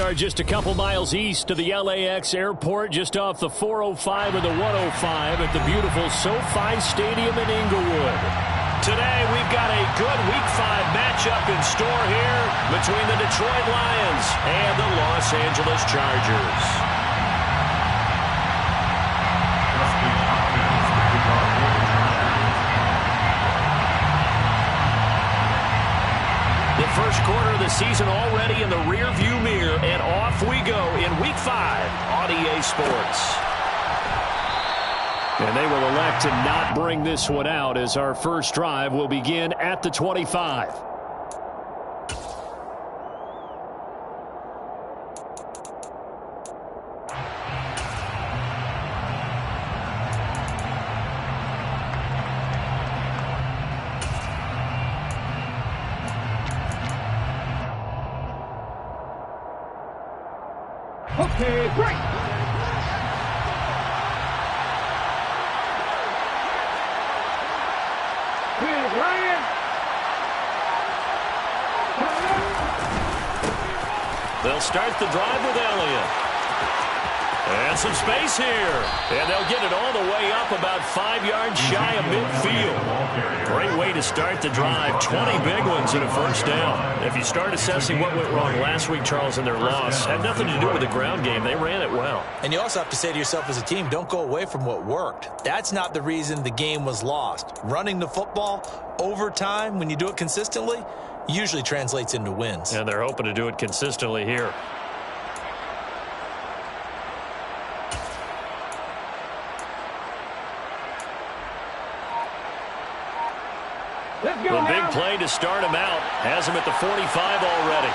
are just a couple miles east of the LAX airport, just off the 405 and the 105 at the beautiful SoFi Stadium in Inglewood. Today, we've got a good Week 5 matchup in store here between the Detroit Lions and the Los Angeles Chargers. The first quarter of the season already in the rearview mirror, and off we go in Week 5 on EA Sports. And they will elect to not bring this one out as our first drive will begin at the 25. Okay, break. Here's Ryan. They'll start the drive with Elliott. And some space here. And they'll get it all the way up about 5 yards shy of midfield. Great way to start the drive. 20 big ones in a first down. If you start assessing what went wrong last week, Charles, in their loss, had nothing to do with the ground game. They ran it well. And you also have to say to yourself as a team, don't go away from what worked. That's not the reason the game was lost. Running the football over time, when you do it consistently, usually translates into wins. And they're hoping to do it consistently here. The big play to start him out has him at the 45 already.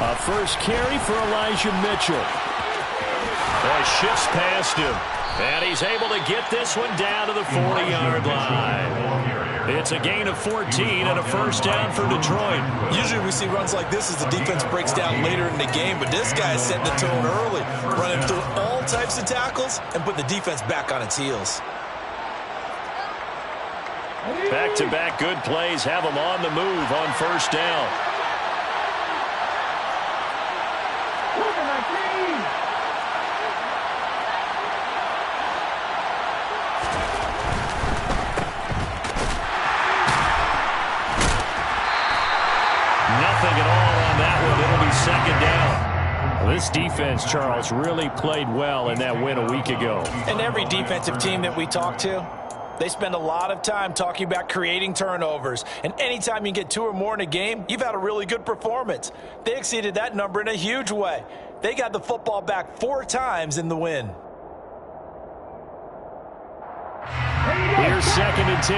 A first carry for Elijah Mitchell. Shifts past him. And he's able to get this one down to the 40-yard line. It's a gain of 14 and a first down for Detroit. Usually we see runs like this as the defense breaks down later in the game, but this guy is setting the tone early, running through all types of tackles and put the defense back on its heels. Back-to-back good plays have them on the move on first down. Nothing at all on that one. It'll be second down. Well, this defense, Charles, really played well in that win a week ago. And every defensive team that we talk to, they spend a lot of time talking about creating turnovers. And anytime you get 2 or more in a game, you've had a really good performance. They exceeded that number in a huge way. They got the football back 4 times in the win. Here's second and 10.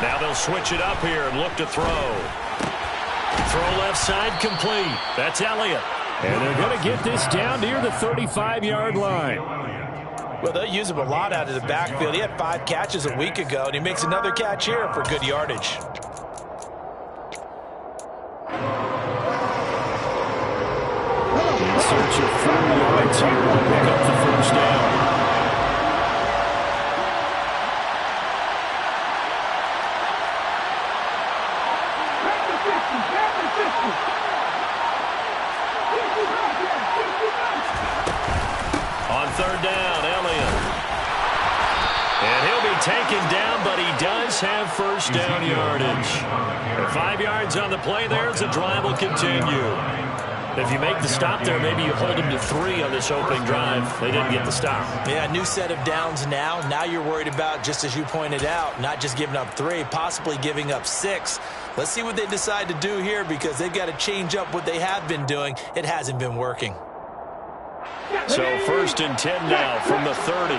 Now they'll switch it up here and look to throw. Throw left side complete. That's Elliott. And they're going to get this down near the 35-yard line. Well, they'll use him a lot out of the backfield. He had 5 catches a week ago, and he makes another catch here for good yardage. In search of 4 yards here to pick up the first down. On third down, Elliott. And he'll be taken down, but he does have first down yardage. And 5 yards on the play there as the drive will continue. If you make the stop there, maybe you hold them to 3 on this opening drive. They didn't get the stop. Yeah, new set of downs now. Now you're worried about, just as you pointed out, not just giving up 3, possibly giving up 6. Let's see what they decide to do here because they've got to change up what they have been doing. It hasn't been working. So first and 10 now from the 30.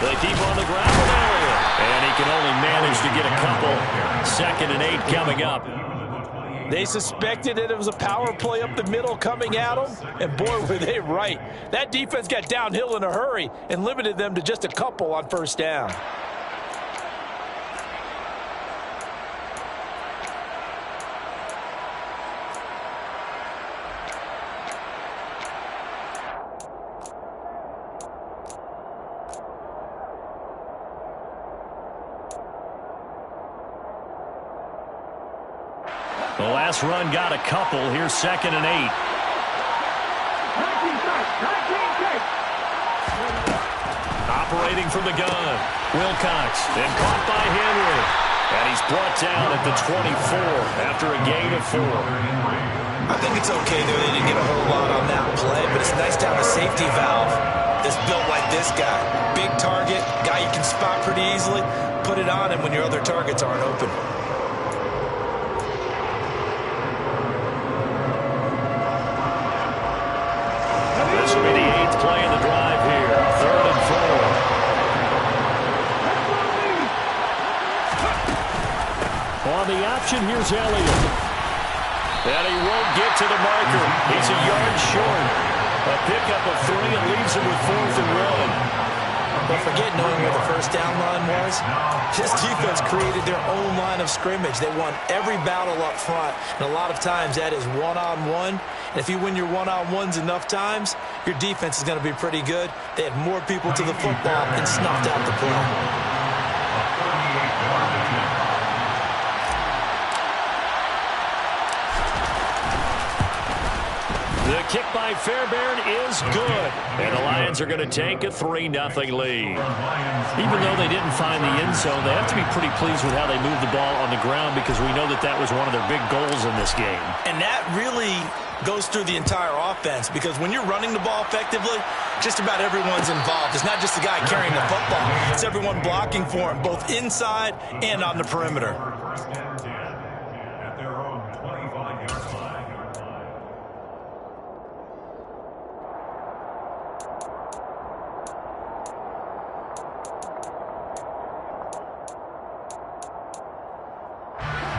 They keep on the ground with Elliott. And he can only manage to get a couple. 2nd and 8 coming up. They suspected that it was a power play up the middle coming at them, and boy, were they right. That defense got downhill in a hurry and limited them to just a couple on first down. The last run got a couple. Here's 2nd and 8. 19 Operating from the gun. Wilcox. Then caught by Henry. And he's brought down at the 24 after a gain of 4. I think it's okay that they didn't get a whole lot on that play, but it's nice to have a safety valve that's built like this guy. Big target, guy you can spot pretty easily. Put it on him when your other targets aren't open. This will be the 8th play in the drive here. 3rd and 4. On the option, here's Elliott. And he won't get to the marker. He's a yard short. A pickup of 3 and leaves him with 4th and 1. But forget knowing where the first down line was. This defense created their own line of scrimmage. They won every battle up front. And a lot of times that is one-on-one. And if you win your one-on-ones enough times, your defense is going to be pretty good. They had more people to the football and snuffed out the play. The kick by Fairbairn is good. And the Lions are going to take a 3-0 lead. Even though they didn't find the end zone, they have to be pretty pleased with how they moved the ball on the ground because we know that that was one of their big goals in this game. And that really goes through the entire offense because when you're running the ball effectively, just about everyone's involved. It's not just the guy carrying the football. It's everyone blocking for him, both inside and on the perimeter.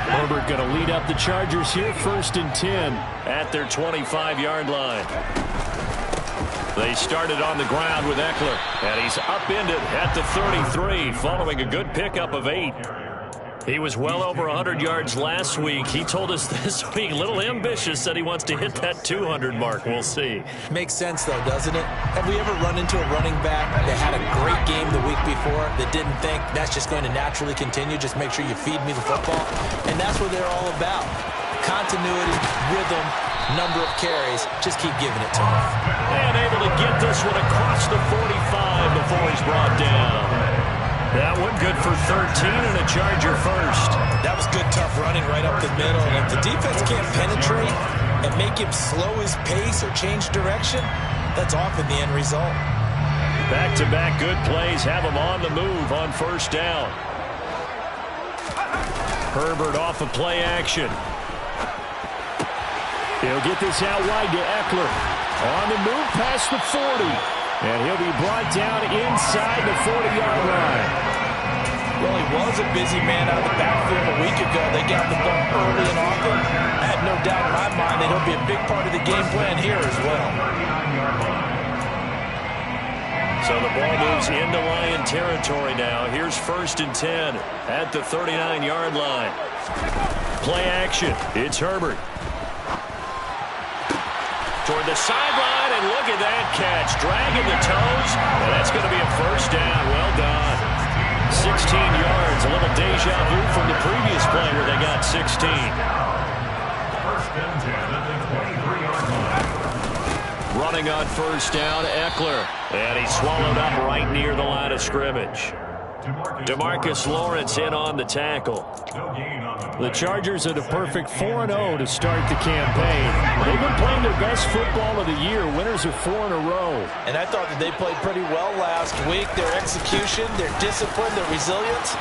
Herbert going to lead up the Chargers here, 1st and 10 at their 25-yard line. They started on the ground with Eckler, and he's upended at the 33 following a good pickup of 8. He was well over 100 yards last week. He told us this week, a little ambitious, said he wants to hit that 200 mark. We'll see. Makes sense, though, doesn't it? Have we ever run into a running back that had a great game the week before that didn't think that's just going to naturally continue? Just make sure you feed me the football. And that's what they're all about. Continuity, rhythm, number of carries. Just keep giving it to him. And able to get this one across the 45 before he's brought down. That one good for 13 and a Charger first. That was good, tough running right up the middle. And if the defense can't penetrate and make him slow his pace or change direction, that's often the end result. Back-to-back good plays have him on the move on 1st down. Herbert off of play action. He'll get this out wide to Eckler. On the move past the 40. And he'll be brought down inside the 40-yard line. Well, he was a busy man out of the backfield a week ago. They got the ball early and often. I have no doubt in my mind that he'll be a big part of the game plan here as well. So the ball moves into Lion territory now. Here's 1st and 10 at the 39-yard line. Play action. It's Herbert. Toward the sideline, and look at that catch. Dragging the toes, and that's going to be a 1st down. Well done. 16 yards, a little deja vu from the previous play where they got 16. 1st and 10 at the 23-yard line. Running on 1st down, Eckler. And he's swallowed up right near the line of scrimmage. DeMarcus Lawrence in on the tackle. The Chargers are the perfect 4-0 to start the campaign. They've been playing their best football of the year. Winners of 4 in a row. And I thought that they played pretty well last week. Their execution, their discipline, their resilience,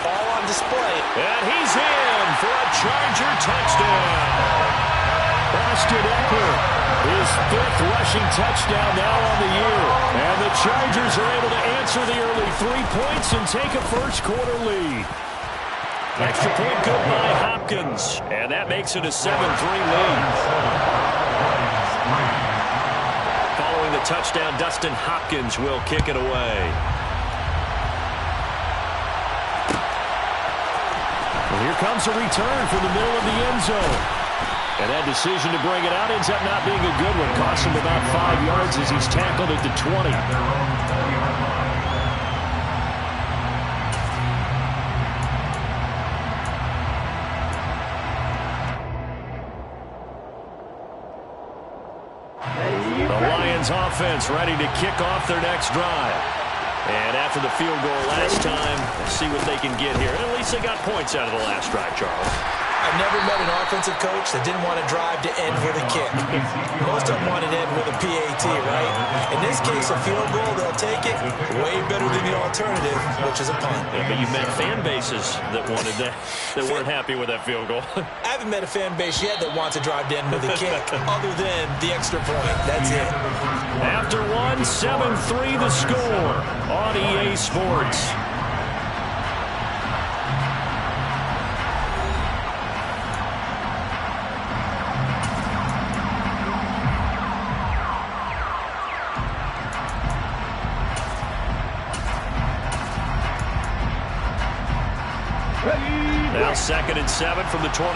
all on display. And he's in for a Charger touchdown. Austin Eckler, his 5th rushing touchdown now on the year. And the Chargers are able to answer the early 3 points and take a first-quarter lead. Extra point good by Hopkins. And that makes it a 7-3 lead. Following the touchdown, Dustin Hopkins will kick it away. Well, here comes a return from the middle of the end zone. And that decision to bring it out ends up not being a good one. Costs him about 5 yards as he's tackled at the 20. Lions offense ready to kick off their next drive. And after the field goal last time, see what they can get here. At least they got points out of the last drive, Charles. I've never met an offensive coach that didn't want to drive to end with a kick. Most of them want to end with a PAT, right? In this case, a field goal, they'll take it. Way better than the alternative, which is a punt. Yeah, but you met fan bases that wanted that, that weren't happy with that field goal. I haven't met a fan base yet that wants to drive to end with a kick, other than the extra point. That's it. After one, 7-3 the score on EA Sports. Now 2nd and 7 from the 23.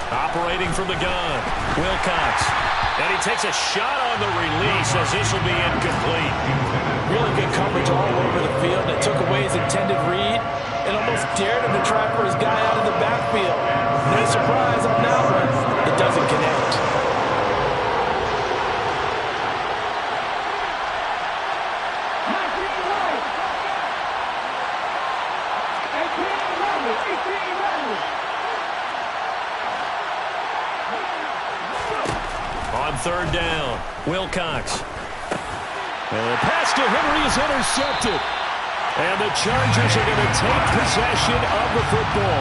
Operating from the gun, Wilcox. And he takes a shot on the release as this will be incomplete. Really good coverage all over the field. It took away his intended read and almost dared him to try for his guy out of the backfield. No surprise on that one. It doesn't connect. On 3rd down, Wilcox. And the pass to Henry is intercepted. And the Chargers are going to take possession of the football.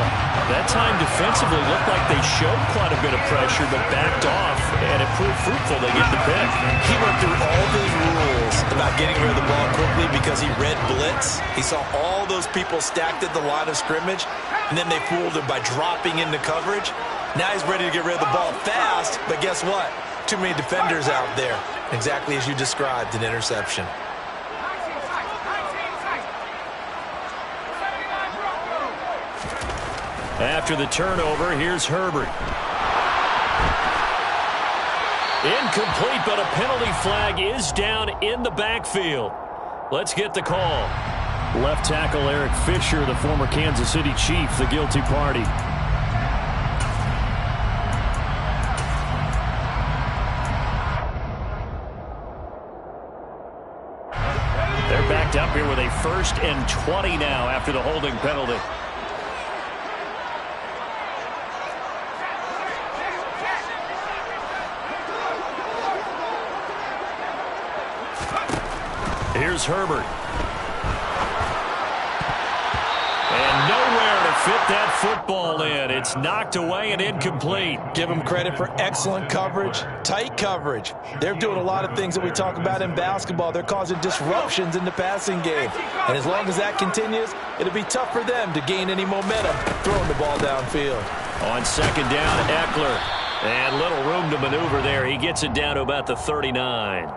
That time defensively looked like they showed quite a bit of pressure but backed off, and it proved fruitful. They get the pick. He went through all those rules about getting rid of the ball quickly because he read blitz. He saw all those people stacked at the line of scrimmage, and then they fooled him by dropping into coverage. Now he's ready to get rid of the ball fast, but guess what? Too many defenders out there. Exactly as you described, an interception. After the turnover, here's Herbert. Incomplete, but a penalty flag is down in the backfield. Let's get the call. Left tackle Eric Fisher, the former Kansas City Chief, the guilty party. They're backed up here with a 1st and 20 now after the holding penalty. Here's Herbert. And nowhere to fit that football in. It's knocked away and incomplete. Give them credit for excellent coverage, tight coverage. They're doing a lot of things that we talk about in basketball. They're causing disruptions in the passing game. And as long as that continues, it'll be tough for them to gain any momentum throwing the ball downfield. On 2nd down, Eckler. And little room to maneuver there. He gets it down to about the 39.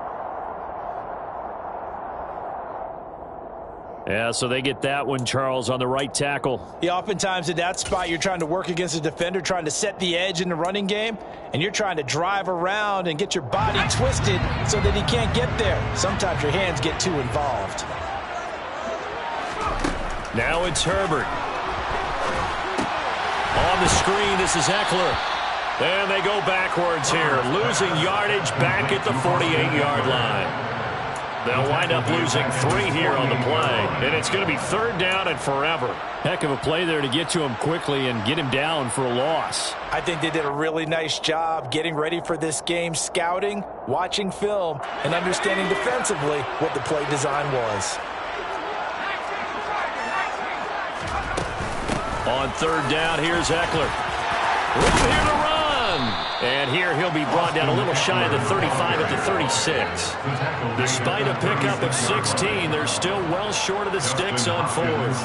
Yeah, so they get that one, Charles, on the right tackle. Yeah, oftentimes in that spot, you're trying to work against a defender, trying to set the edge in the running game, and you're trying to drive around and get your body twisted so that he can't get there. Sometimes your hands get too involved. Now it's Herbert. On the screen, this is Eckler. And they go backwards here, losing yardage back at the 48-yard line. They'll wind up losing 3 here on the play. And it's going to be 3rd down and forever. Heck of a play there to get to him quickly and get him down for a loss. I think they did a really nice job getting ready for this game, scouting, watching film, and understanding defensively what the play design was. On 3rd down, here's Eckler. Room here to run. And here he'll be brought down a little shy of the 35 at the 36. Despite a pickup of 16, they're still well short of the sticks on 4th.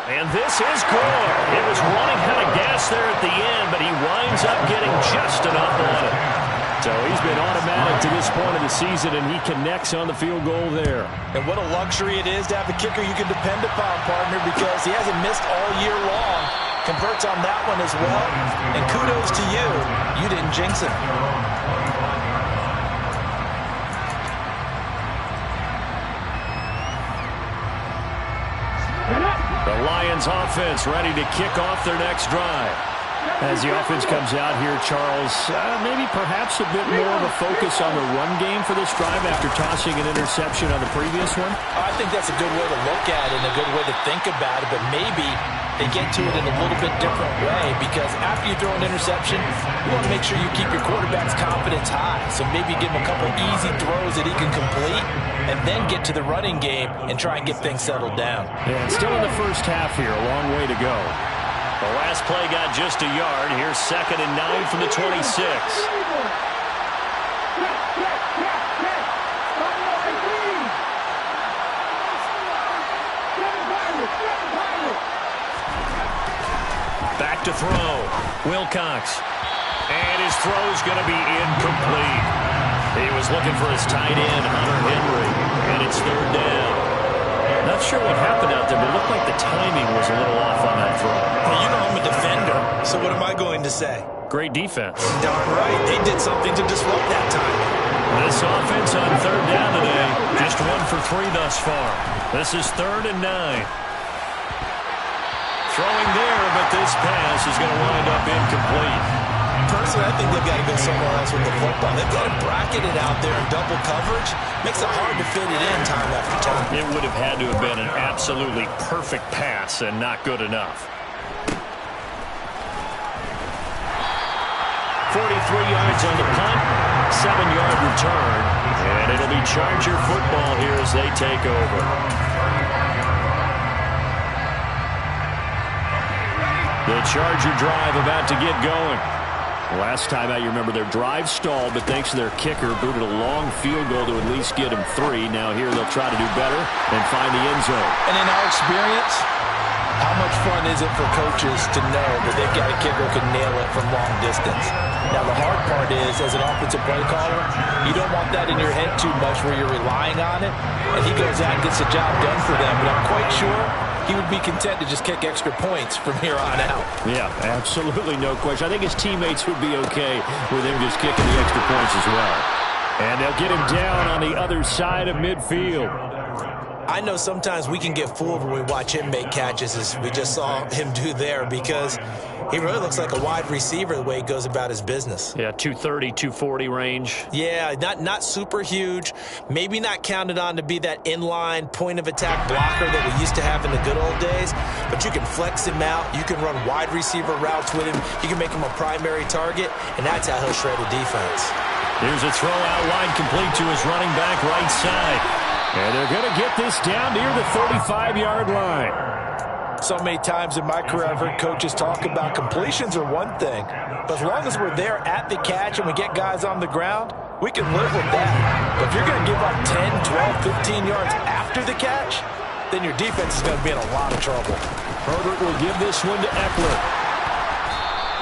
And this is good. It was running out of gas there at the end, but he winds up getting just enough on it. So he's been automatic to this point of the season, and he connects on the field goal there. And what a luxury it is to have a kicker you can depend upon, partner, because he hasn't missed all year long. Converts on that one as well. And kudos to you. You didn't jinx him. Lions offense ready to kick off their next drive. As the offense comes out here, Charles, maybe perhaps a bit more of a focus on the run game for this drive after tossing an interception on the previous one? I think that's a good way to look at it and a good way to think about it, but maybe they get to it in a little bit different way because after you throw an interception, you want to make sure you keep your quarterback's confidence high. So maybe give him a couple easy throws that he can complete and then get to the running game and try and get things settled down. Yeah, still in the first half here, a long way to go. The last play got just a yard. Here's 2nd and 9 from the 26. Back to throw. Wilcox. And his throw's going to be incomplete. He was looking for his tight end, Hunter Henry. And it's 3rd down. Not sure what happened out there, but it looked like the timing was a little off on that throw. Well, you know I'm a defender, so what am I going to say? Great defense. Darn right. They did something to disrupt that timing. This offense on 3rd down today, just 1 for 3 thus far. This is 3rd and 9. Throwing there, but this pass is going to wind up incomplete. Personally, I think they've got to go somewhere else with the football. They've got to bracket it out there in double coverage. Makes it hard to fit it in time after time. It would have had to have been an absolutely perfect pass and not good enough. 43 yards on the punt, 7-yard return, and it'll be Charger football here as they take over. The Charger drive about to get going. Last time out, you remember their drive stalled, but thanks to their kicker, booted a long field goal to at least get them 3. Now here they'll try to do better and find the end zone. And in our experience, how much fun is it for coaches to know that they've got a kicker who can nail it from long distance? Now, the hard part is, as an offensive play caller, you don't want that in your head too much where you're relying on it, and he goes out and gets the job done for them. But I'm quite sure he would be content to just kick extra points from here on out. Yeah, absolutely no question. I think his teammates would be okay with him just kicking the extra points as well. And they'll get him down on the other side of midfield. I know sometimes we can get fooled when we watch him make catches, as we just saw him do there, because he really looks like a wide receiver the way he goes about his business. Yeah, 230, 240 range. Yeah, not super huge. Maybe not counted on to be that inline point-of-attack blocker that we used to have in the good old days, but you can flex him out. You can run wide receiver routes with him. You can make him a primary target, and that's how he'll shred a defense. Here's a throw out wide complete to his running back right side. And they're going to get this down near the 35-yard line. So many times in my career I've heard coaches talk about completions are one thing, but as long as we're there at the catch and we get guys on the ground, we can live with that. But if you're going to give up 10, 12, 15 yards after the catch, then your defense is going to be in a lot of trouble. Herbert will give this one to Eckler.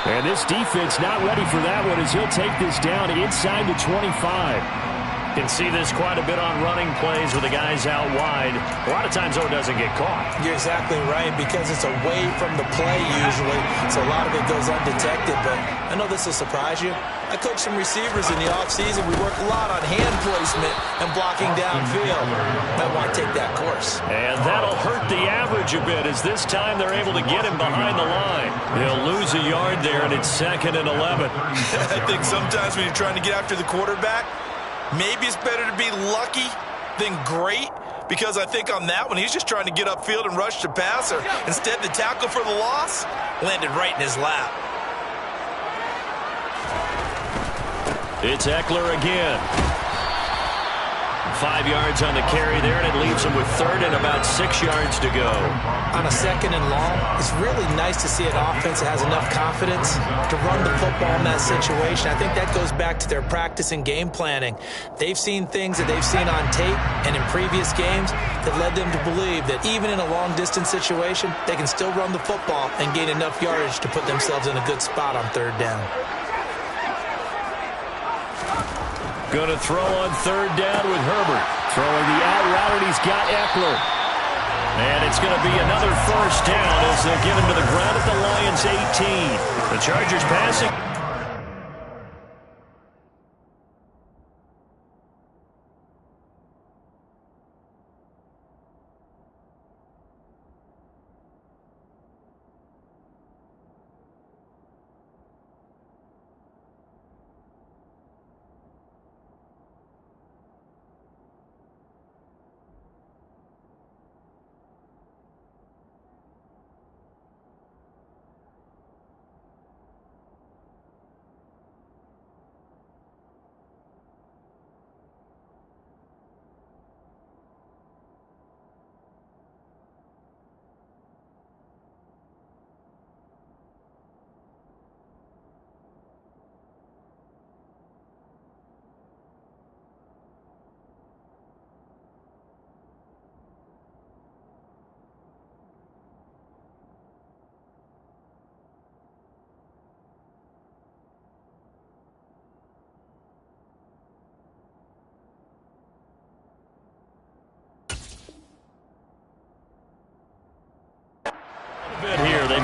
And this defense not ready for that one as he'll take this down inside the 25. Can see this quite a bit on running plays with the guys out wide. A lot of times, though, it doesn't get caught. You're exactly right, because it's away from the play usually, so a lot of it goes undetected. But I know this will surprise you. I coach some receivers in the offseason. We work a lot on hand placement and blocking downfield. Might want to take that course. And that'll hurt the average a bit, as this time they're able to get him behind the line. They'll lose a yard there, and it's 2nd and 11. I think sometimes when you're trying to get after the quarterback, maybe it's better to be lucky than great, because I think on that one, he's just trying to get upfield and rush the passer. Instead, the tackle for the loss landed right in his lap. It's Eckler again. 5 yards on the carry there, and it leaves him with 3rd and about 6 yards to go. On a 2nd and long, it's really nice to see an offense that has enough confidence to run the football in that situation. I think that goes back to their practice and game planning. They've seen things that they've seen on tape and in previous games that led them to believe that even in a long-distance situation, they can still run the football and gain enough yardage to put themselves in a good spot on 3rd down. Going to throw on 3rd down with Herbert. Throwing the out route, and he's got Eckler. And it's going to be another 1st down as they'll get him to the ground at the Lions' 18. The Chargers passing.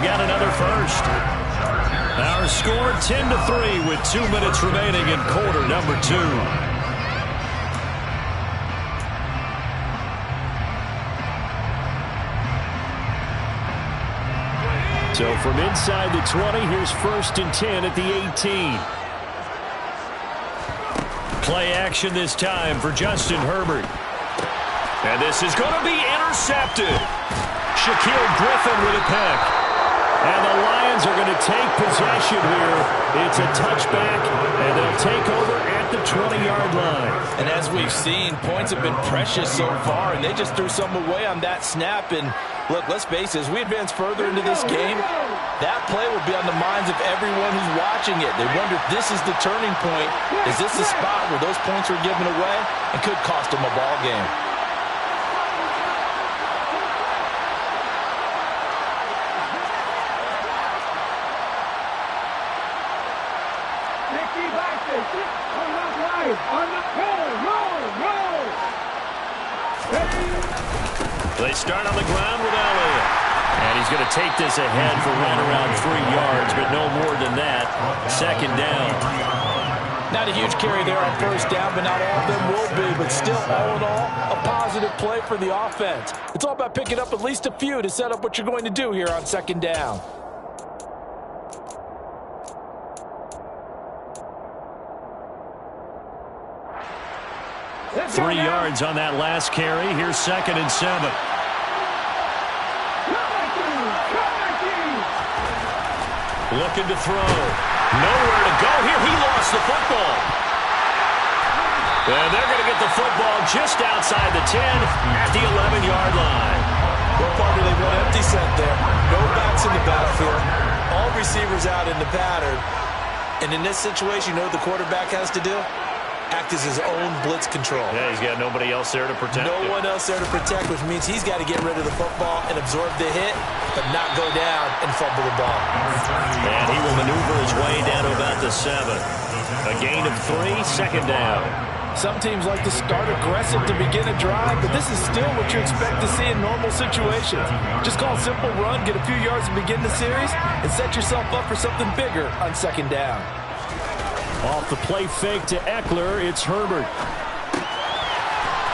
got another first. Our score 10-3 with 2 minutes remaining in quarter number 2. So from inside the 20, here's 1st and 10 at the 18. Play action this time for Justin Herbert. And this is going to be intercepted. Shaquille Griffin with a pick. And the Lions are going to take possession here. It's a touchback, and they'll take over at the 20-yard line. And as we've seen, points have been precious so far, and they just threw some away on that snap. And look, let's face it, as we advance further into this game, that play will be on the minds of everyone who's watching it. They wonder if this is the turning point. Is this the spot where those points are given away and could cost them a ball game? They start on the ground with Elliott. And he's going to take this ahead for right around 3 yards, but no more than that. 2nd down. Not a huge carry there on 1st down, but not all of them will be. But still, all in all, a positive play for the offense. It's all about picking up at least a few to set up what you're going to do here on 2nd down. Three yards on that last carry. Here's 2nd and 7. Looking to throw. Nowhere to go here. He lost the football. And they're going to get the football just outside the 10 at the 11-yard line. Well, partner, they went empty set there. No backs in the backfield. All receivers out in the pattern. And in this situation, you know what the quarterback has to do? Act as his own blitz control. Yeah, he's got nobody else there to protect him. No one else there to protect, which means he's got to get rid of the football and absorb the hit, but not go down and fumble the ball. And he will maneuver his way down to about the 7. A gain of 3, 2nd down. Some teams like to start aggressive to begin a drive, but this is still what you expect to see in normal situations. Just call a simple run, get a few yards to begin the series, and set yourself up for something bigger on 2nd down. Off the play fake to Eckler, it's Herbert.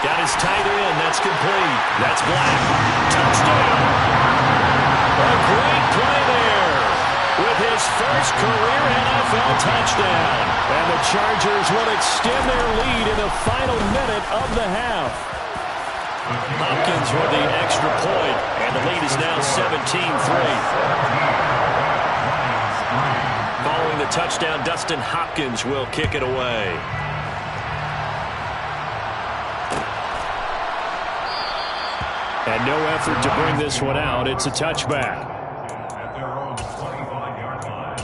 Got his tight end, that's complete. That's Black. Touchdown! A great play there with his first career NFL touchdown. And the Chargers will extend their lead in the final minute of the half. Hopkins with the extra point, and the lead is now 17-3. Following the touchdown, Dustin Hopkins will kick it away. And no effort to bring this one out. It's a touchback. At their own 25-yard line.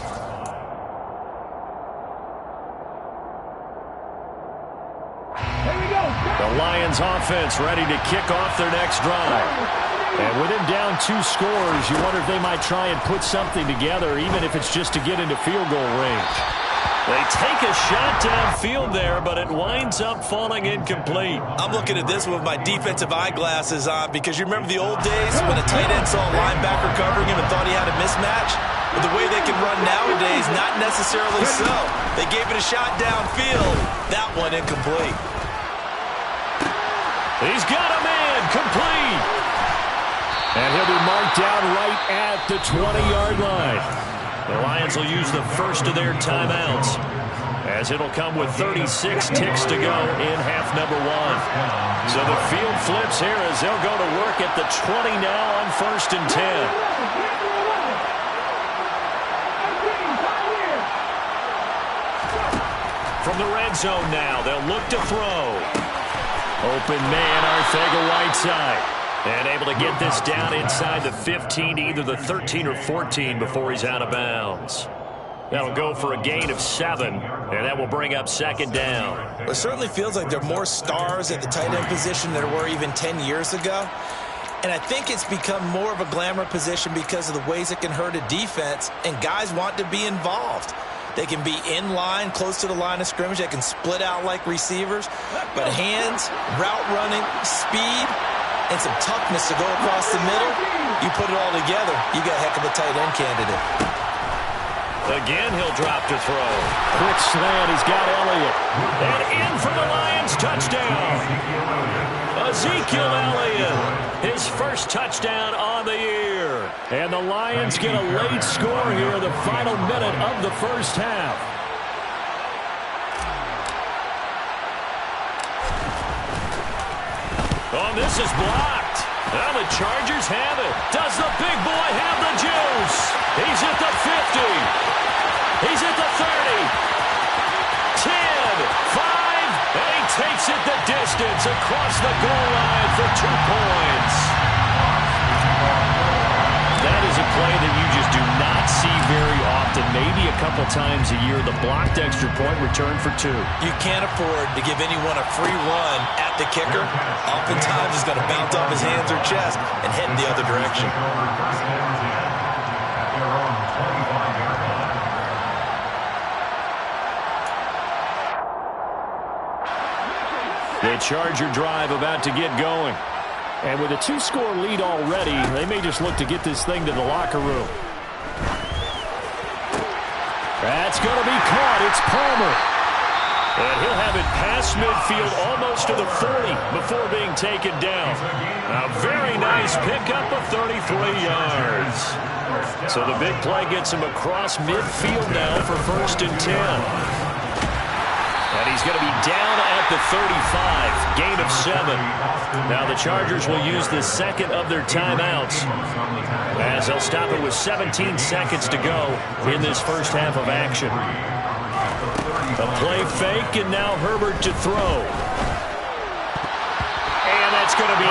The Lions offense ready to kick off their next drive. And with him down 2 scores, you wonder if they might try and put something together, even if it's just to get into field goal range. They take a shot downfield there, but it winds up falling incomplete. I'm looking at this with my defensive eyeglasses on because you remember the old days when a tight end saw a linebacker covering him and thought he had a mismatch? But the way they can run nowadays, not necessarily so. They gave it a shot downfield. That one incomplete. He's got a man complete. And he'll be marked down right at the 20-yard line. The Lions will use the first of their timeouts, as it'll come with 36 ticks to go in half number 1. So the field flips here as they'll go to work at the 20 now on 1st and 10. From the red zone now, they'll look to throw. Open man, Arcega-Whiteside. And able to get this down inside the 15 to either the 13 or 14 before he's out of bounds. That'll go for a gain of 7, and that will bring up 2nd down. Well, it certainly feels like there are more stars at the tight end position than there were even 10 years ago. And I think it's become more of a glamour position because of the ways it can hurt a defense, and guys want to be involved. They can be in line, close to the line of scrimmage. They can split out like receivers. But hands, route running, speed, and some toughness to go across the middle. You put it all together, you got a heck of a tight end candidate. Again, he'll drop to throw. Quick slant, he's got Elliott. And in for the Lions, touchdown. Ezekiel Elliott, his first touchdown on the year. And the Lions get a late score here in the final minute of the first half. Oh, this is blocked. Now the Chargers have it. Does the big boy have the juice? He's at the 50. He's at the 30. 10, 5, and he takes it the distance across the goal line for 2 points. That is a play that you just do not see very often, maybe a couple times a year. The blocked extra point return for 2. You can't afford to give anyone a free run at the kicker. Oftentimes he's going to bounce off his hands or chest and head in the other direction. The Charger drive about to get going. And with a 2-score lead already, they may just look to get this thing to the locker room. That's going to be caught. It's Palmer. And he'll have it past midfield almost to the 40 before being taken down. A very nice pickup of 33 yards. So the big play gets him across midfield now for 1st and 10. And he's going to be down at the 35, gain of 7. Now the Chargers will use the second of their timeouts as they'll stop it with 17 seconds to go in this first half of action. A play fake, and now Herbert to throw. And that's going to be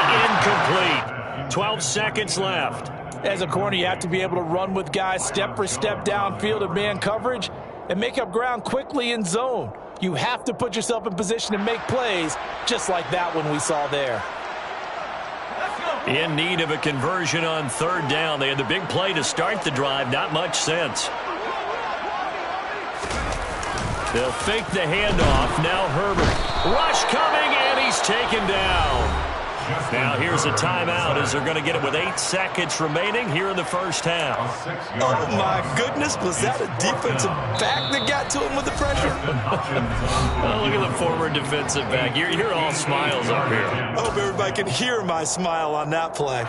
incomplete. 12 seconds left. As a corner, you have to be able to run with guys step for step downfield in man coverage and make up ground quickly in zone. You have to put yourself in position to make plays, just like that one we saw there. In need of a conversion on 3rd down. They had the big play to start the drive. Not much sense. They'll fake the handoff. Now Herbert. Rush coming, and he's taken down. Now here's a timeout as they're going to get it with 8 seconds remaining here in the first half. Oh, my goodness. Was that a defensive back that got to him with the pressure? Oh, look at the former defensive back. You're all smiles up here. I hope everybody can hear my smile on that play.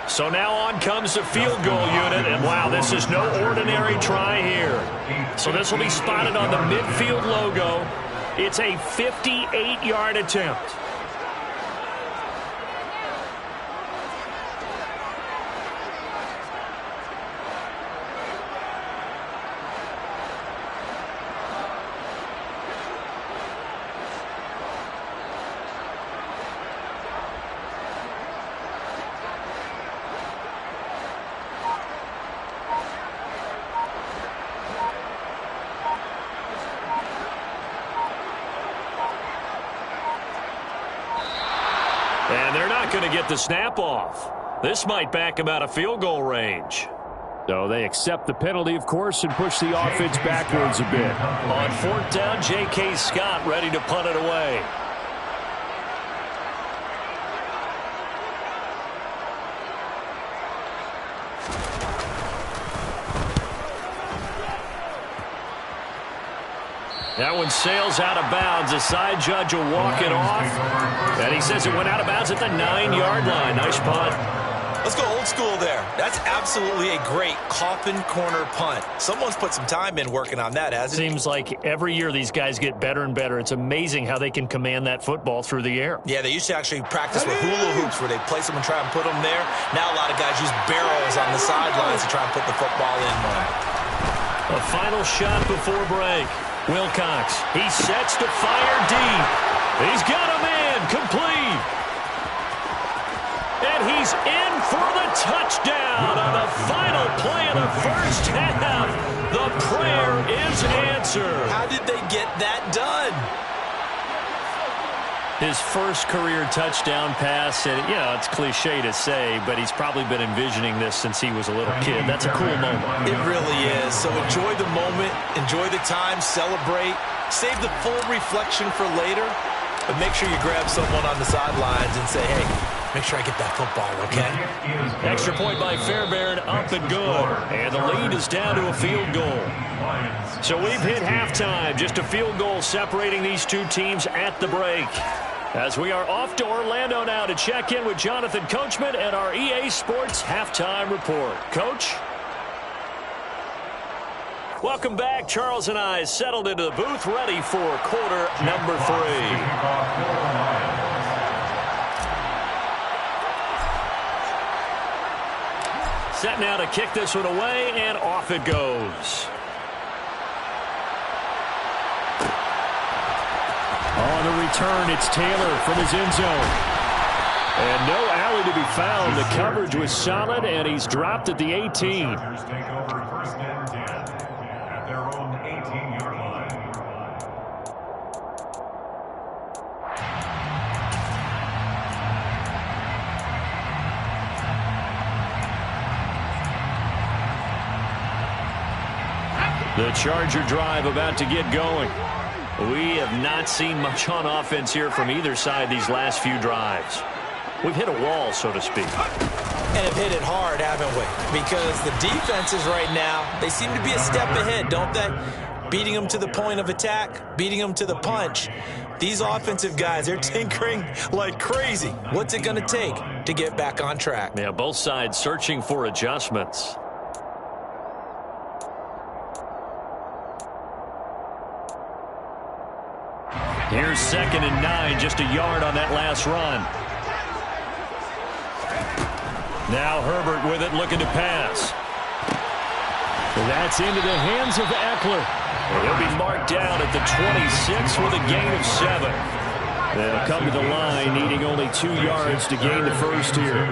So now on comes the field goal unit, and wow, this is no ordinary try here. So this will be spotted on the midfield logo. It's a 58-yard attempt. And they're not going to get the snap off. This might back them out of field goal range. So they accept the penalty, of course, and push the offense backwards a bit. On 4th down, J.K. Scott ready to punt it away. That one sails out of bounds. The side judge will walk it off. And he says it went out of bounds at the 9-yard line. Nice punt. Let's go old school there. That's absolutely a great coffin corner punt. Someone's put some time in working on that, hasn't it? Seems like every year these guys get better and better. It's amazing how they can command that football through the air. Yeah, they used to actually practice with hula hoops where they place them and try and put them there. Now a lot of guys use barrels on the sidelines to try and put the football in. A final shot before break. Wilcox, he sets to fire deep. He's got a man, complete. And he's in for the touchdown on the final play of the first half. The prayer is answered. How did they get that done? His first career touchdown pass, and it's cliche to say, but he's probably been envisioning this since he was a little kid. That's a cool moment. It really is. So enjoy the moment, enjoy the time, celebrate, save the full reflection for later, but make sure you grab someone on the sidelines and say, hey, Make sure I get that football, okay? Extra point by Fairbairn, up and good. And the lead is down to a field goal. So we've hit halftime. Just a field goal separating these two teams at the break. As we are off to Orlando now to check in with Jonathan Coachman and our EA Sports Halftime Report. Coach? Welcome back. Charles and I settled into the booth, ready for quarter number 3. Set now to kick this one away, and off it goes. On the return, it's Taylor from his end zone. And no alley to be found. The coverage was solid, and he's dropped at the 18. The Charger drive about to get going. We have not seen much on offense here from either side these last few drives. We've hit a wall, so to speak. And have hit it hard, haven't we? Because the defenses right now, they seem to be a step ahead, don't they? Beating them to the point of attack, beating them to the punch. These offensive guys, they're tinkering like crazy. What's it going to take to get back on track? Yeah, both sides searching for adjustments. Here's 2nd and 9, just a yard on that last run. Now Herbert with it, looking to pass. That's into the hands of Eckler. He'll be marked down at the 26 with a gain of 7. They'll come to the line, needing only 2 yards to gain the first here.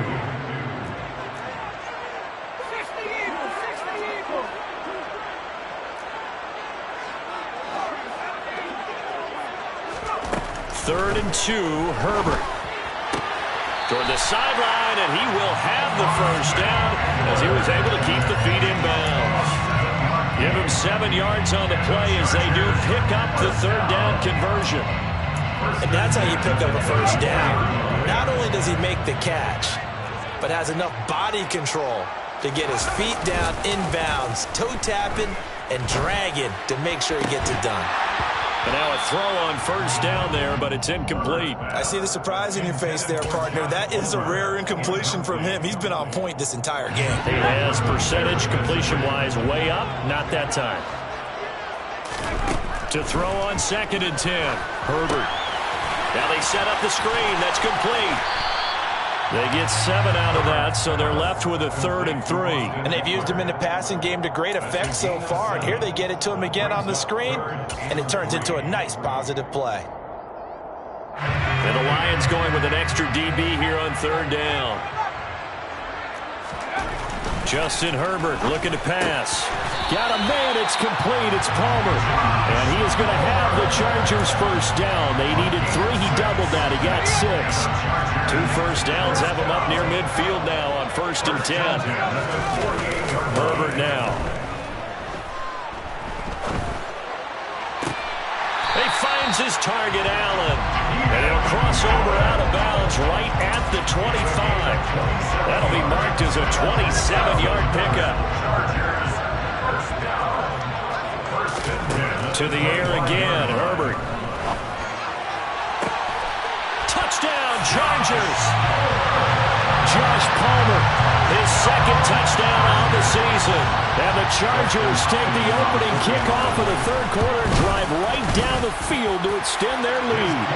Third and 2, Herbert. Toward the sideline, and he will have the first down as he was able to keep the feet in bounds. Give him 7 yards on the play as they do pick up the 3rd down conversion. And that's how you pick up a first down. Not only does he make the catch, but has enough body control to get his feet down inbounds, toe tapping and dragging to make sure he gets it done. And now a throw on first down there, but it's incomplete. I see the surprise in your face there, partner. That is a rare incompletion from him. He's been on point this entire game. He has percentage completion-wise way up, not that time. To throw on 2nd and 10, Herbert. Now they set up the screen. That's complete. They get 7 out of that, so they're left with a 3rd and 3. And they've used him in the passing game to great effect so far. And here they get it to him again on the screen, and it turns into a nice positive play. And the Lions going with an extra DB here on 3rd down. Justin Herbert looking to pass. Got a man, it's complete, it's Palmer. And he is going to have the Chargers first down. They needed 3, he doubled that, he got 6. 2 first downs have him up near midfield now on 1st and 10. Herbert now. He finds his target, Allen. And he'll cross over out of bounds right at the 25. That'll be marked as a 27-yard pickup. To the air again, Herbert. Touchdown, Chargers. Josh Palmer, his 2nd touchdown on the season. And the Chargers take the opening kickoff of the 3rd quarter and drive right down the field to extend their lead.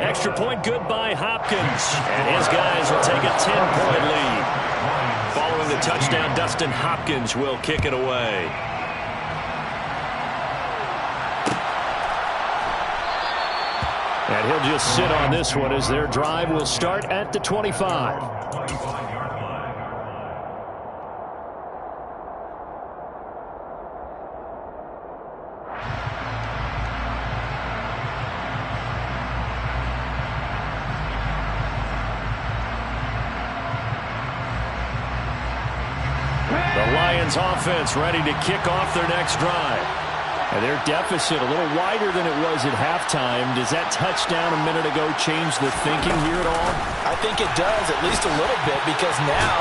Extra point good by Hopkins. And his guys will take a 10-point lead. Following the touchdown, Dustin Hopkins will kick it away. And he'll just sit on this one as their drive will start at the 25. The Lions offense ready to kick off their next drive. And their deficit a little wider than it was at halftime. Does that touchdown a minute ago change the thinking here at all? I think it does, at least a little bit, because now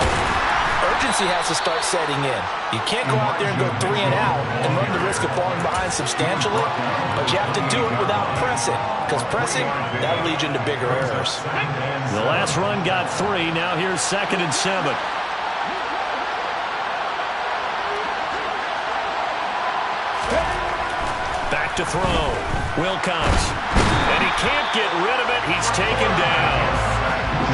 urgency has to start setting in. You can't go out there and go 3 and out and run the risk of falling behind substantially, but you have to do it without pressing, because pressing, that leads you into bigger errors. The last run got 3. Now here's 2nd and 7. Back to throw. Wilcox. And he can't get rid of it. He's taken down.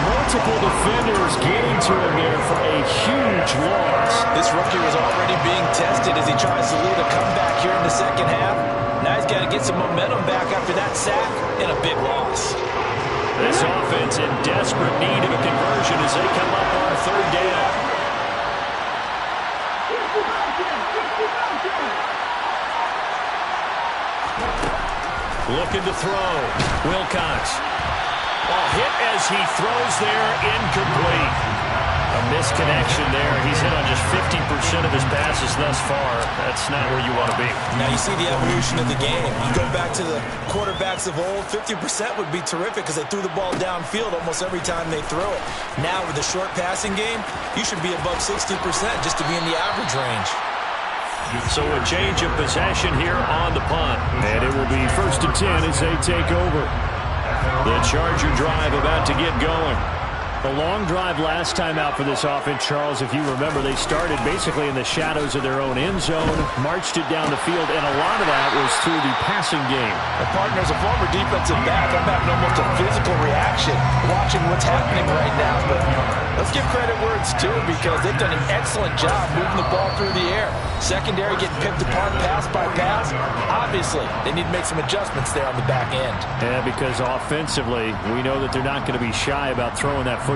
Multiple defenders getting to him there for a huge loss. This rookie was already being tested as he tries to lead a comeback here in the second half. Now he's got to get some momentum back after that sack and a big loss. This offense in desperate need of a conversion as they come up on 3rd down. Looking to throw. Wilcox. Hit as he throws there, incomplete. A misconnection there. He's hit on just 50% of his passes thus far. That's not where you want to be. Now you see the evolution of the game. You go back to the quarterbacks of old, 50% would be terrific because they threw the ball downfield almost every time they throw it. Now with the short passing game, you should be above 60% just to be in the average range. So a change of possession here on the punt. And it will be 1st and 10 as they take over. The Charger drive about to get going. A long drive last time out for this offense, Charles. If you remember, they started basically in the shadows of their own end zone, marched it down the field, and a lot of that was through the passing game. The partner, as a former defensive back, I'm having almost a physical reaction watching what's happening right now. But let's give credit where it's due because they've done an excellent job moving the ball through the air. Secondary getting picked apart pass by pass. Obviously, they need to make some adjustments there on the back end. Yeah, because offensively, we know that they're not going to be shy about throwing that football.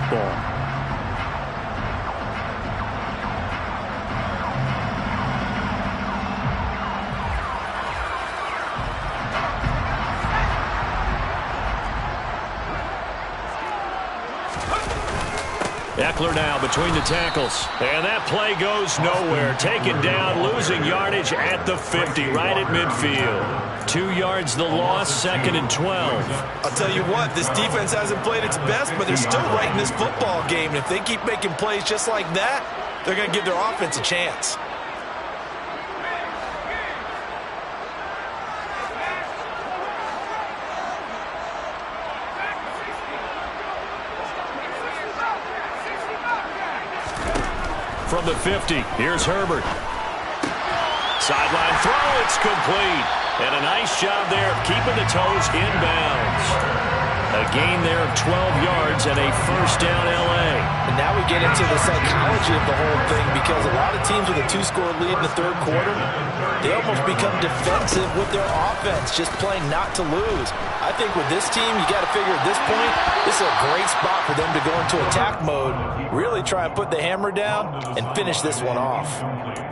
Eckler now between the tackles. And that play goes nowhere. Taken down, losing yardage at the 50, right at midfield. 2 yards the loss, 2nd and 12. I'll tell you what, this defense hasn't played its best, but they're still right in this football game. And if they keep making plays just like that, they're going to give their offense a chance. From the 50, here's Herbert. Sideline throw, it's complete. And a nice job there of keeping the toes inbounds. A gain there of 12 yards and a 1st down L.A. And now we get into the psychology of the whole thing because a lot of teams with a 2-score lead in the 3rd quarter, they almost become defensive with their offense, just playing not to lose. I think with this team, you got to figure at this point, this is a great spot for them to go into attack mode, really try and put the hammer down and finish this one off.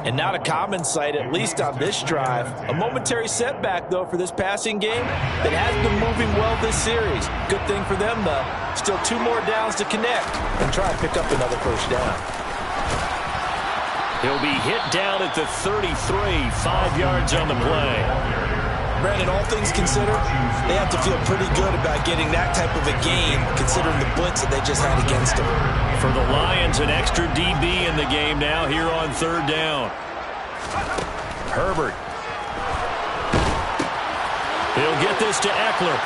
And not a common sight, at least on this drive. A momentary setback, though, for this passing game that has been moving well this series. Good thing for them, though. Still 2 more downs to connect and try and pick up another 1st down. He'll be hit down at the 33, 5 yards on the play. Brandon, all things considered, they have to feel pretty good about getting that type of a gain, considering the blitz that they just had against them. For the Lions, an extra DB in the game now here on 3rd down. Herbert. He'll get this to Eckler.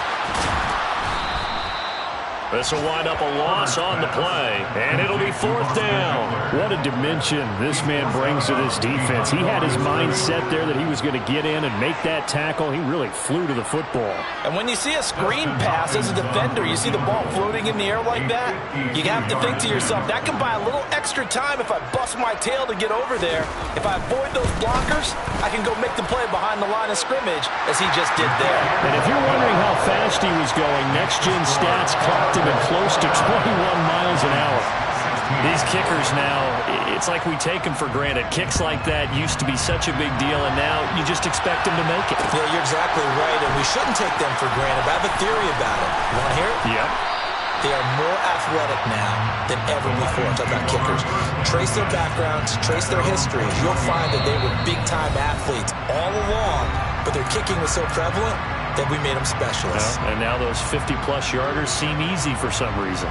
This will wind up a loss on the play, and it'll be 4th down. What a dimension this man brings to this defense. He had his mind set there that he was going to get in and make that tackle. He really flew to the football. And when you see a screen pass as a defender, you see the ball floating in the air like that, you have to think to yourself, that can buy a little extra time if I bust my tail to get over there. If I avoid those blockers, I can go make the play behind the line of scrimmage as he just did there. And if you're wondering how fast he was going, next-gen stats clocked him at close to 21 miles an hour. These kickers now, it's like we take them for granted. Kicks like that used to be such a big deal, and now you just expect them to make it. Yeah, you're exactly right, and we shouldn't take them for granted. But I have a theory about it. You want to hear it? Yep. They are more athletic now than ever before. Talk about kickers. Trace their backgrounds, trace their histories. You'll find that they were big-time athletes all along. but their kicking was so prevalent that we made them specialists. Yeah, and now those 50-plus yarders seem easy for some reason.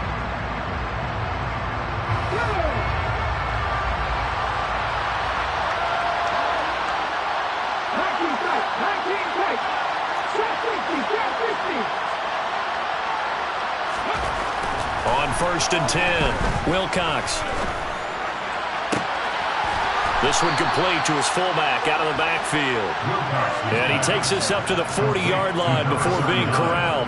On 1st and 10, Wilcox. This one complete to his fullback out of the backfield. And he takes this up to the 40-yard line before being corralled.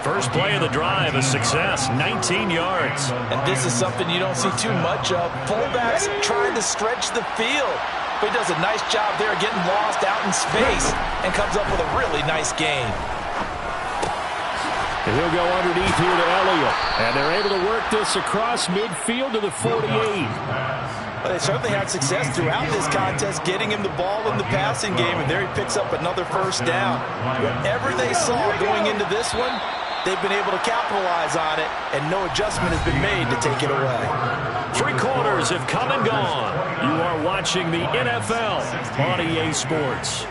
First play of the drive, a success, 19 yards. And this is something you don't see too much of. Fullbacks trying to stretch the field. But he does a nice job there getting lost out in space and comes up with a really nice gain. And he'll go underneath here to Elliott. And they're able to work this across midfield to the 48. Well, they certainly had success throughout this contest, getting him the ball in the passing game, and there he picks up another first down. Whatever they saw going into this one, they've been able to capitalize on it, and no adjustment has been made to take it away. 3 quarters have come and gone. You are watching the NFL on EA Sports.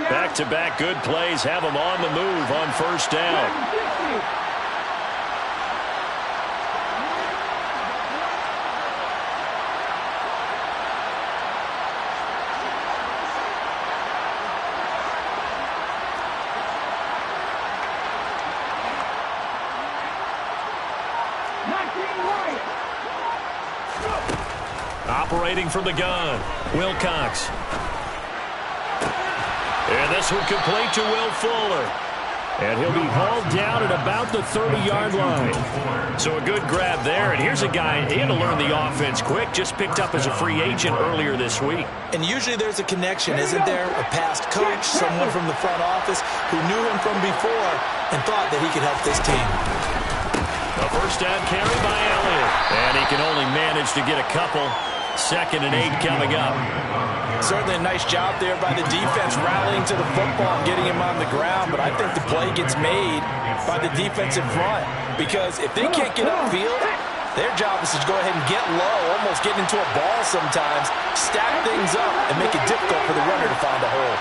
Back-to-back good plays have them on the move on first down. Operating from the gun, Wilcox. And this one complete to Will Fuller. And he'll be hauled down at about the 30-yard line. So a good grab there. And here's a guy, he had to learn the offense quick, just picked up as a free agent earlier this week. And usually there's a connection, isn't there? A past coach, someone from the front office who knew him from before and thought that he could help this team. A first down carry by Elliott. And he can only manage to get a couple. 2nd and 8 coming up. Certainly a nice job there by the defense rallying to the football and getting him on the ground, but I think the play gets made by the defensive front because if they can't get upfield, their job is to go ahead and get low, almost get into a ball sometimes, stack things up, and make it difficult for the runner to find a hole.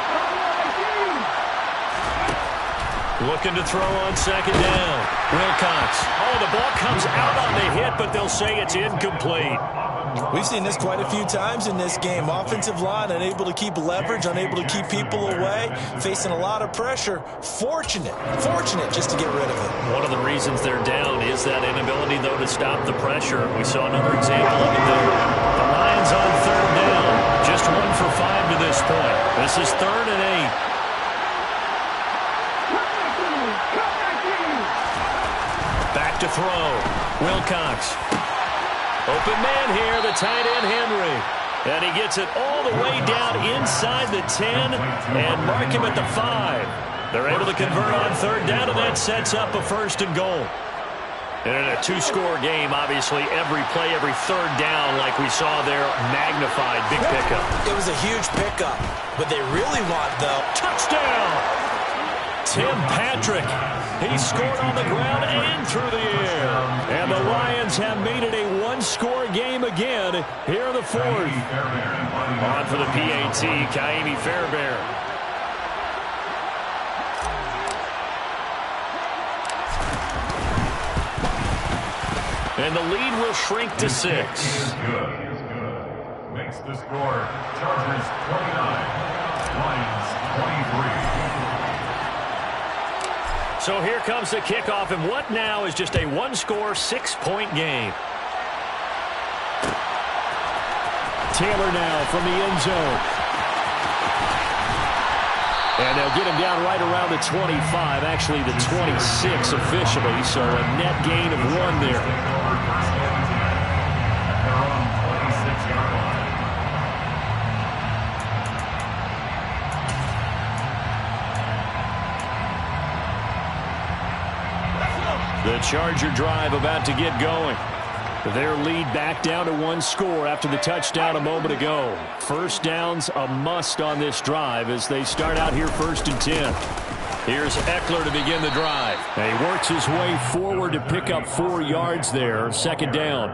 Looking to throw on 2nd down. Wilcox. Oh, the ball comes out on the hit, but they'll say it's incomplete. We've seen this quite a few times in this game. Offensive line unable to keep leverage, unable to keep people away, facing a lot of pressure. Fortunate just to get rid of it. One of the reasons they're down is that inability, though, to stop the pressure. We saw another example of it there. The Lions on 3rd down. Just 1 for 5 to this point. This is 3rd and 8. Back to throw. Wilcox. Open man here, the tight end Henry. And he gets it all the way down inside the 10 and mark him at the 5. They're able to convert on 3rd down, and that sets up a 1st and goal. And in a 2-score game, obviously, every play, every 3rd down, like we saw there, magnified. Big pickup. It was a huge pickup. What they really want, though, touchdown! Tim Patrick. He scored on the ground and through the air. And the Lions have made it a 1-score game again here in the 4th. On for the PAT, Kaimi Fairbairn. And the lead will shrink to 6. He is good. Makes the score Chargers 29, Lions 23. So here comes the kickoff, and what now is just a 1-score, 6-point game. Taylor now from the end zone. And they'll get him down right around the 25, actually the 26 officially, so a net gain of 1 there. The Charger drive about to get going. Their lead back down to 1 score after the touchdown a moment ago. First down's a must on this drive as they start out here 1st and 10. Here's Eckler to begin the drive. And he works his way forward to pick up 4 yards there. 2nd down.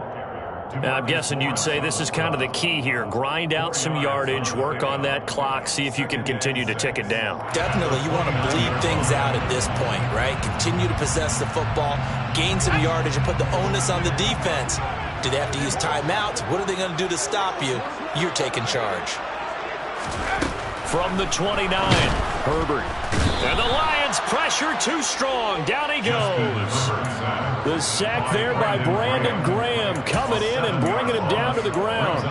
Now, I'm guessing you'd say this is kind of the key here. Grind out some yardage, work on that clock, see if you can continue to tick it down. Definitely, you want to bleed things out at this point, right? Continue to possess the football, gain some yardage, and put the onus on the defense. Do they have to use timeouts? What are they going to do to stop you? You're taking charge. From the 29, Herbert. And the Lions pressure too strong. Down he goes. The sack there by Brandon Graham coming in and bringing him down to the ground.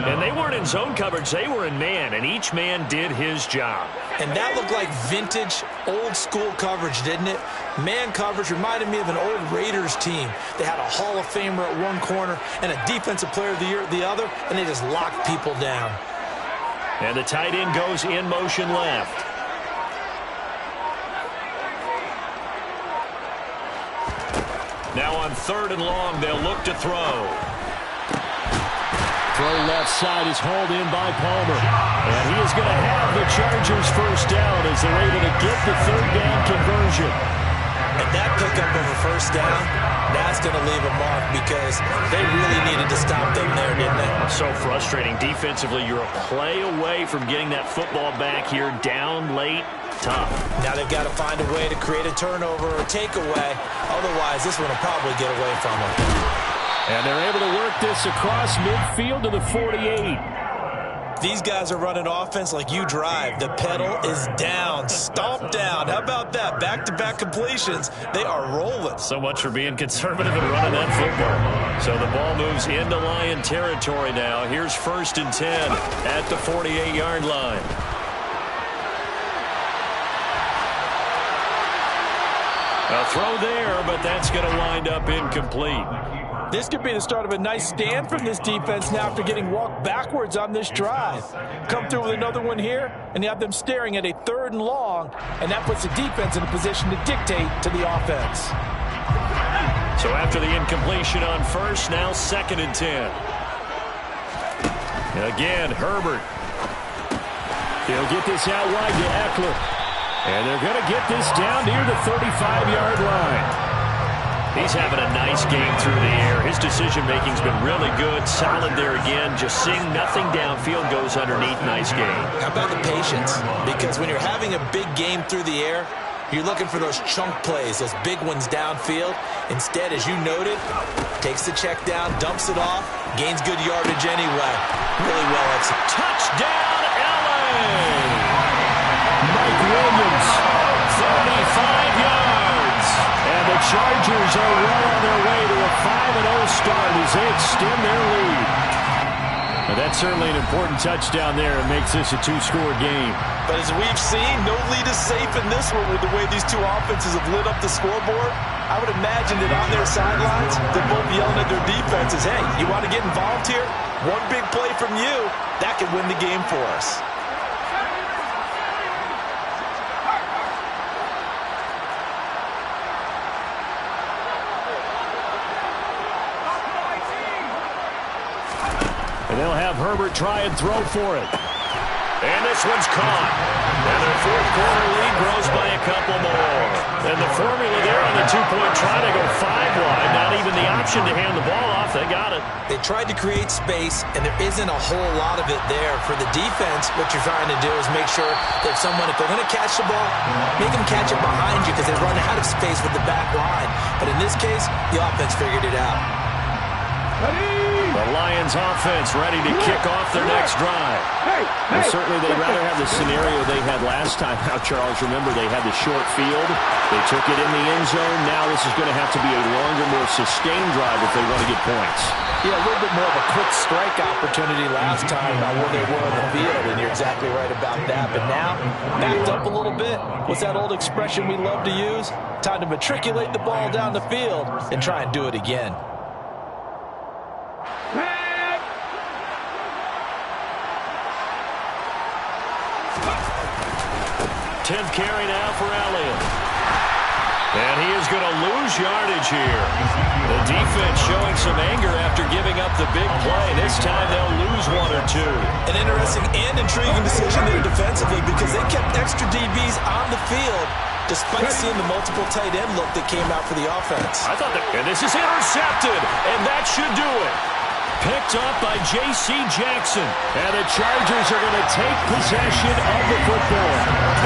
And they weren't in zone coverage. They were in man, and each man did his job. And that looked like vintage, old-school coverage, didn't it? Man coverage reminded me of an old Raiders team. They had a Hall of Famer at one corner and a Defensive Player of the Year at the other, and they just locked people down. And the tight end goes in motion left. Now on 3rd and long, they'll look to throw. Throw left side is hauled in by Palmer. And he is going to have the Chargers 1st down as they're able to get the 3rd down conversion. And that pickup of a 1st down, that's going to leave a mark because they really needed to stop them there, didn't they? So frustrating. Defensively, you're a play away from getting that football back here down late. Tough. Now they've got to find a way to create a turnover or takeaway. Otherwise, this one will probably get away from them. And they're able to work this across midfield to the 48. These guys are running offense like you drive. The pedal is down, stomp down. How about that? Back-to-back completions. They are rolling. So much for being conservative and running that football. So the ball moves into Lion territory now. Here's 1st and 10 at the 48-yard line. A throw there, but that's going to wind up incomplete. This could be the start of a nice stand from this defense now after getting walked backwards on this drive. Come through with another one here, and you have them staring at a 3rd and long, and that puts the defense in a position to dictate to the offense. So after the incompletion on 1st, now 2nd and 10. Again, Herbert. He'll get this out wide to Eckler. And they're going to get this down near the 35-yard line. He's having a nice game through the air. His decision-making's been really good. Solid there again. Just seeing nothing downfield goes underneath. Nice game. How about the patience? Because when you're having a big game through the air, you're looking for those chunk plays, those big ones downfield. Instead, as you noted, takes the check down, dumps it off, gains good yardage anyway. Really well executed. Touchdown, L.A. Mike Williams, 35 yards. And the Chargers are well on their way to a 5-0 start as they extend their lead. Now that's certainly an important touchdown there. It makes this a 2-score game. But as we've seen, no lead is safe in this one with the way these two offenses have lit up the scoreboard. I would imagine that on their sidelines, they're both yelling at their defenses, hey, you want to get involved here? One big play from you, that could win the game for us. And they'll have Herbert try and throw for it. And this one's caught. And their 4th quarter lead grows by a couple more. And the formula there on the 2-point try to go 5 wide. Not even the option to hand the ball off. They got it. They tried to create space, and there isn't a whole lot of it there. For the defense, what you're trying to do is make sure that someone, if they're going to catch the ball, make them catch it behind you because they run out of space with the back line. But in this case, the offense figured it out. The Lions offense ready to kick off their next drive. And certainly they'd rather have the scenario they had last time. Now, Charles, remember they had the short field. They took it in the end zone. Now this is going to have to be a longer, more sustained drive if they want to get points. Yeah, a little bit more of a quick strike opportunity last time about where they were on the field, and you're exactly right about that. But now, backed up a little bit. What's that old expression we love to use? Time to matriculate the ball down the field and try and do it again. 10th carry now for Elliott. And he is going to lose yardage here. The defense showing some anger after giving up the big play. This time they'll lose one or two. An interesting and intriguing decision there defensively because they kept extra DBs on the field despite seeing the multiple tight end look that came out for the offense. I thought that, and this is intercepted, and that should do it. Picked up by J.C. Jackson. And the Chargers are going to take possession of the football.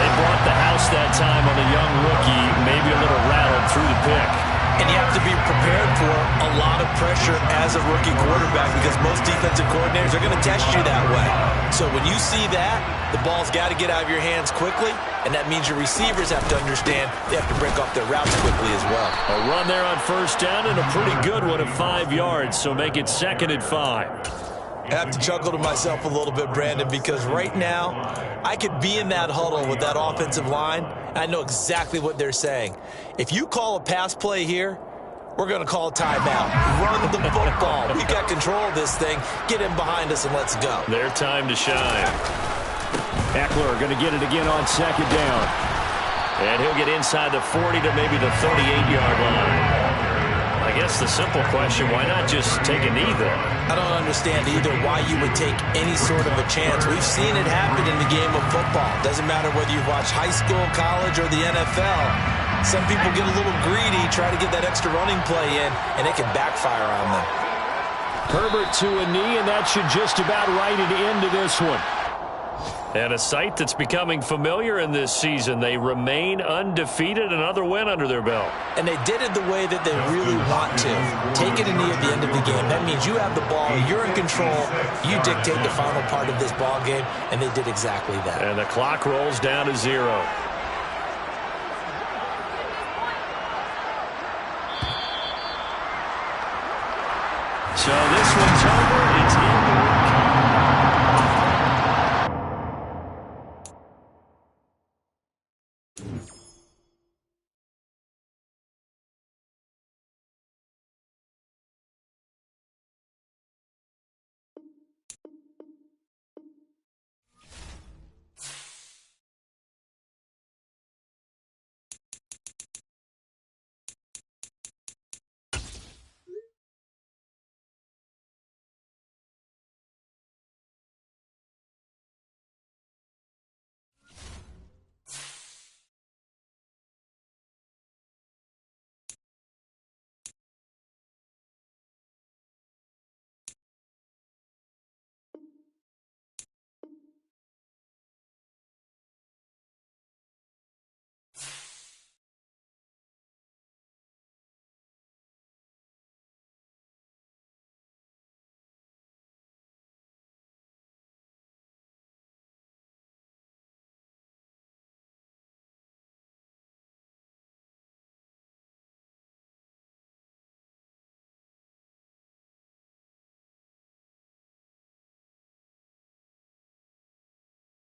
They brought the house that time on the young rookie, maybe a little rattled through the pick. And you have to be prepared for a lot of pressure as a rookie quarterback because most defensive coordinators are going to test you that way. So when you see that, the ball's got to get out of your hands quickly, and that means your receivers have to understand they have to break off their routes quickly as well. A run there on first down and a pretty good one of 5 yards, so make it 2nd and 5. I have to chuckle to myself a little bit, Brandon, because right now I could be in that huddle with that offensive line. I know exactly what they're saying. If you call a pass play here, we're going to call a timeout. Run the football. We've got control of this thing. Get in behind us and let's go. Their time to shine. Eckler going to get it again on 2nd down. And he'll get inside the 40 to maybe the 38-yard line. I guess the simple question, why not just take a knee there? I don't understand either why you would take any sort of a chance. We've seen it happen in the game of football. Doesn't matter whether you watch high school, college, or the NFL. Some people get a little greedy, try to get that extra running play in, and it can backfire on them. Herbert to a knee, and that should just about write it into this one. And a sight that's becoming familiar in this season. They remain undefeated, another win under their belt. And they did it the way that they really want to. Taking a knee at the end of the game. That means you have the ball, you're in control, you dictate the final part of this ball game, and they did exactly that. And the clock rolls down to 0. So this one's